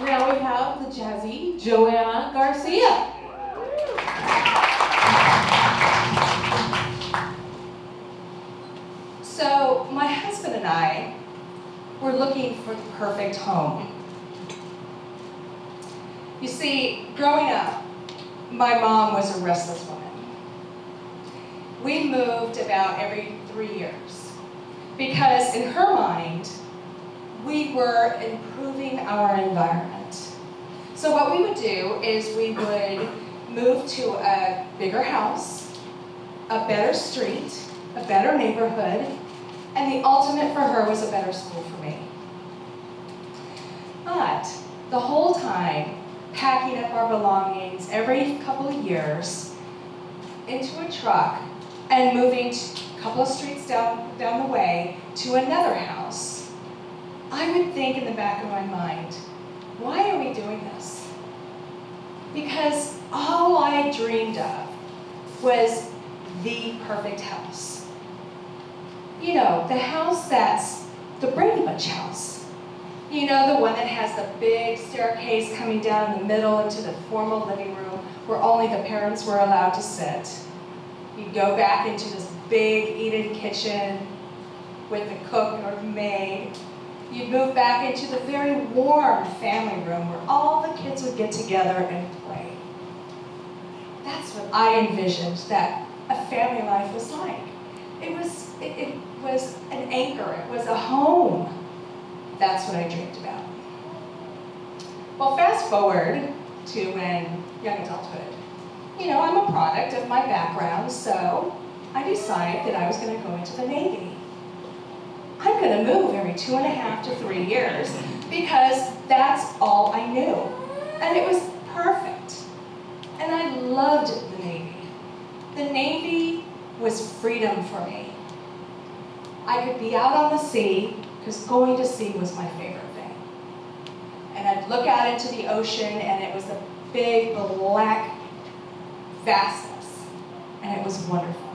Now we have the jazzy Joana Garcia. So my husband and I were looking for the perfect home. You see, growing up, my mom was a restless woman. We moved about every 3 years because in her mind, we were improving our environment. So what we would do is we would move to a bigger house, a better street, a better neighborhood, and the ultimate for her was a better school for me. But the whole time, packing up our belongings every couple of years into a truck and moving a couple of streets down the way to another house, I would think in the back of my mind, why are we doing this? Because all I dreamed of was the perfect house. You know, the house that's the Brady Bunch house. You know, the one that has the big staircase coming down in the middle into the formal living room where only the parents were allowed to sit. You'd go back into this big eat-in kitchen with the cook or the maid. You'd move back into the very warm family room where all the kids would get together and play. That's what I envisioned that a family life was like. It was an anchor, it was a home. That's what I dreamed about. Well, fast forward to when young adulthood. You know, I'm a product of my background, so I decided that I was going to go into the Navy. I'm going to move every 2.5 to 3 years because that's all I knew. And it was perfect. And I loved the Navy. The Navy was freedom for me. I could be out on the sea, because going to sea was my favorite thing. And I'd look out into the ocean, and it was a big, black vastness, and it was wonderful.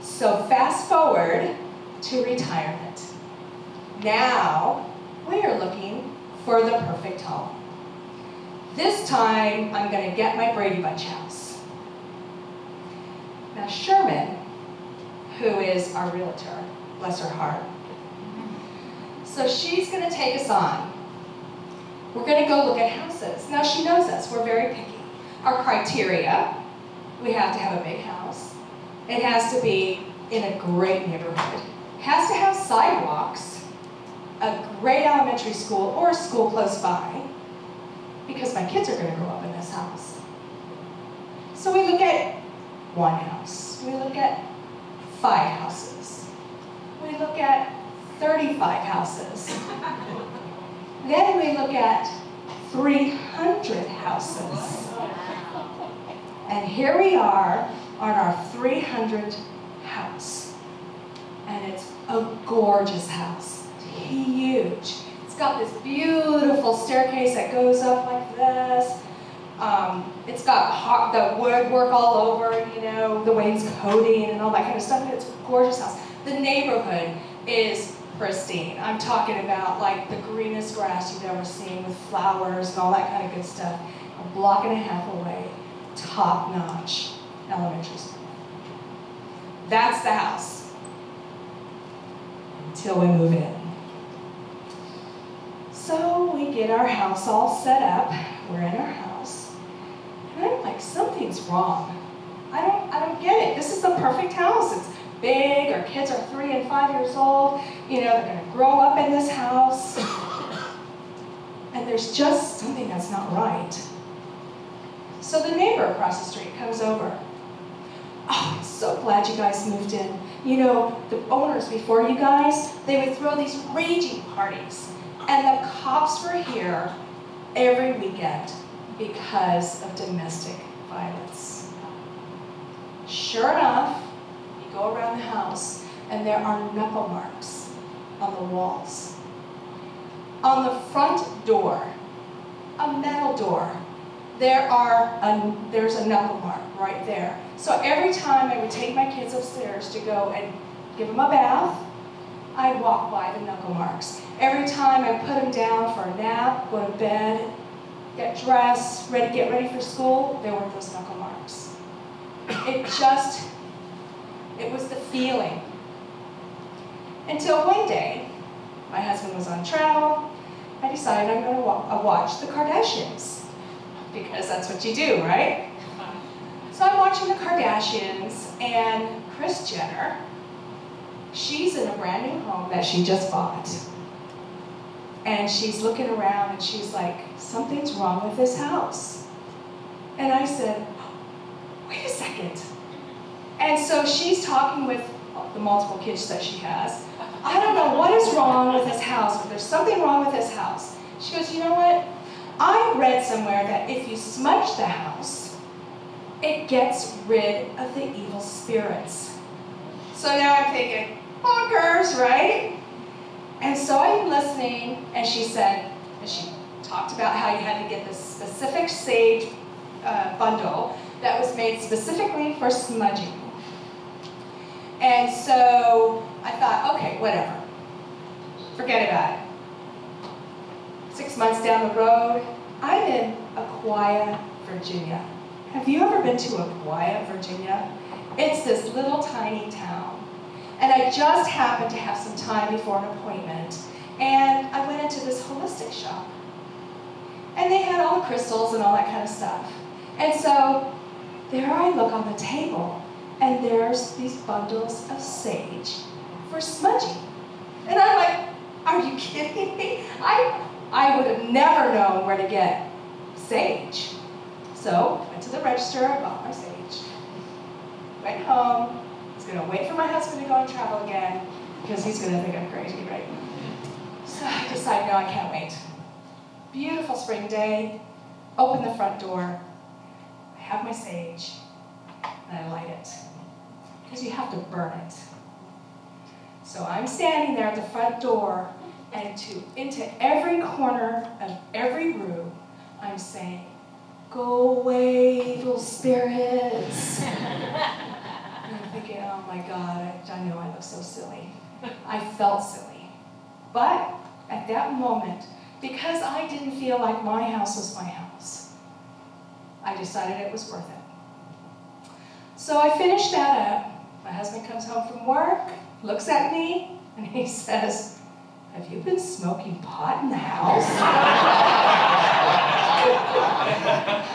So fast forward to retirement. Now, we are looking for the perfect home. This time, I'm going to get my Brady Bunch house. Now, Sherman, who is our realtor, bless her heart. So she's going to take us on. We're going to go look at houses. Now she knows us, we're very picky. Our criteria, we have to have a big house. It has to be in a great neighborhood. It has to have sidewalks, a great elementary school or a school close by, because my kids are going to grow up in this house. So we look at one house. We look at 5 houses. We look at 35 houses. Then we look at 300 houses. And here we are on our 300th house. And it's a gorgeous house. It's huge. It's got this beautiful staircase that goes up like this. It's got the woodwork all over, you know, the wainscoting and all that kind of stuff. And it's a gorgeous house. The neighborhood is pristine. I'm talking about like the greenest grass you've ever seen with flowers and all that kind of good stuff. A block and a half away, top-notch elementary school. That's the house. Until we move in. So we get our house all set up. We're in our house. And I'm like, something's wrong. I don't get it. This is the perfect house. It's big. Our kids are 3 and 5 years old. You know, they're going to grow up in this house. And there's just something that's not right. So the neighbor across the street comes over. Oh, I'm so glad you guys moved in. You know, the owners before you guys, they would throw these raging parties. And the cops were here every weekend because of domestic violence. Sure enough, you go around the house and there are knuckle marks on the walls. On the front door, a metal door, there's a knuckle mark right there. So every time I would take my kids upstairs to go and give them a bath, I'd walk by the knuckle marks. Every time I put them down for a nap, go to bed, get dressed, get ready for school, there were those knuckle marks. It was the feeling. Until one day, my husband was on travel, I decided I'm going to watch the Kardashians, because that's what you do, right? So I'm watching the Kardashians, and Kris Jenner, she's in a brand new home that she just bought. And she's looking around and she's like, something's wrong with this house. And I said, wait a second. And so she's talking with the multiple kids that she has. I don't know what is wrong with this house, but there's something wrong with this house. She goes, you know what? I read somewhere that if you smudge the house, it gets rid of the evil spirits. So now I'm thinking, bonkers, right? And so I'm listening, and she said, and she talked about how you had to get this specific sage bundle that was made specifically for smudging. And so I thought, okay, whatever. Forget about it. 6 months down the road, I'm in Aquia, Virginia. Have you ever been to Aquia, Virginia? It's this little tiny town. And I just happened to have some time before an appointment, and I went into this holistic shop. And they had all the crystals and all that kind of stuff. And so there I look on the table, and there's these bundles of sage for smudging. And I'm like, are you kidding me? I would have never known where to get sage. So went to the register, I bought my sage. Went home, was going to wait for my husband to go and travel again, because he's going to think I'm crazy, right? So I decided, no, I can't wait. Beautiful spring day, open the front door, I have my sage, and I light it, because you have to burn it. So I'm standing there at the front door, and into every corner of every room, I'm saying, go away, evil spirits. And I'm thinking, oh my God, I know I look so silly. I felt silly. But at that moment, because I didn't feel like my house was my house, I decided it was worth it. So I finished that up. My husband comes home from work, looks at me, and he says, have you been smoking pot in the house?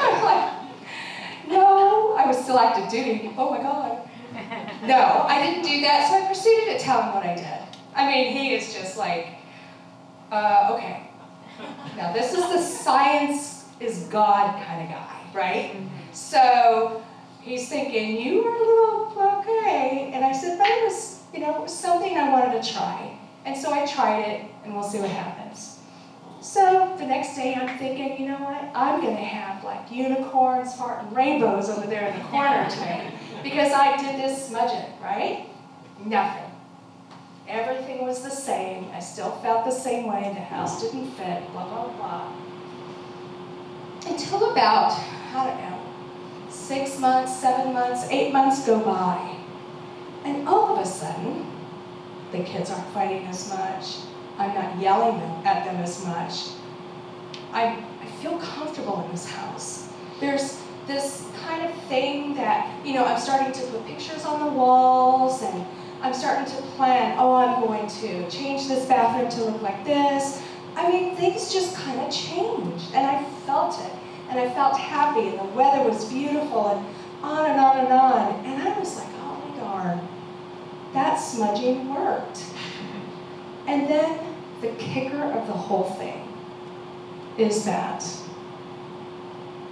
I'm like, no, I was still active duty. Oh my God. No, I didn't do that, so I proceeded to tell him what I did. I mean, he is just like, okay. Now this is the science is God kind of guy, right? So he's thinking, you were a little okay. And I said, but it was, it was something I wanted to try. And so I tried it, and we'll see what happens. So the next day I'm thinking, you know what? I'm going to have like unicorns, farting rainbows over there in the corner today, because I did this smudging, right? Nothing. Everything was the same. I still felt the same way. The house didn't fit, blah, blah, blah. Until about, I don't know, 6 months, 7 months, 8 months go by. And all of a sudden, the kids aren't fighting as much. I'm not yelling at them as much. I feel comfortable in this house. There's this kind of thing that, I'm starting to put pictures on the walls, and I'm starting to plan, oh, I'm going to change this bathroom to look like this. I mean, things just kind of changed, and I felt it, and I felt happy, and the weather was beautiful, and on and on and on. And I was like, oh my darn, that smudging worked. And then the kicker of the whole thing is that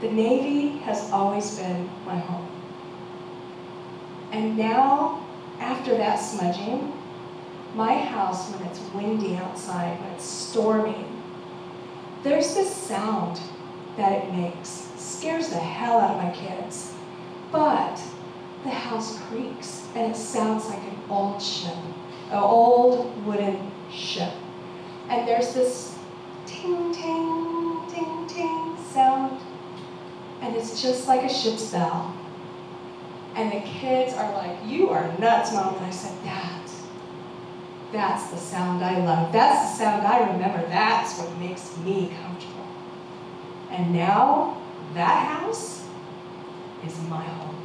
the Navy has always been my home. And now, after that smudging, my house, when it's windy outside, when it's storming, there's this sound that it makes. It scares the hell out of my kids. But the house creaks, and it sounds like an old ship, an old wooden ship. And there's this ting, ting, ting, ting sound, and it's just like a ship's bell. And the kids are like, you are nuts, Mom. And I said, Dad, That's the sound I love. That's the sound I remember. That's what makes me comfortable. And now, that house is my home.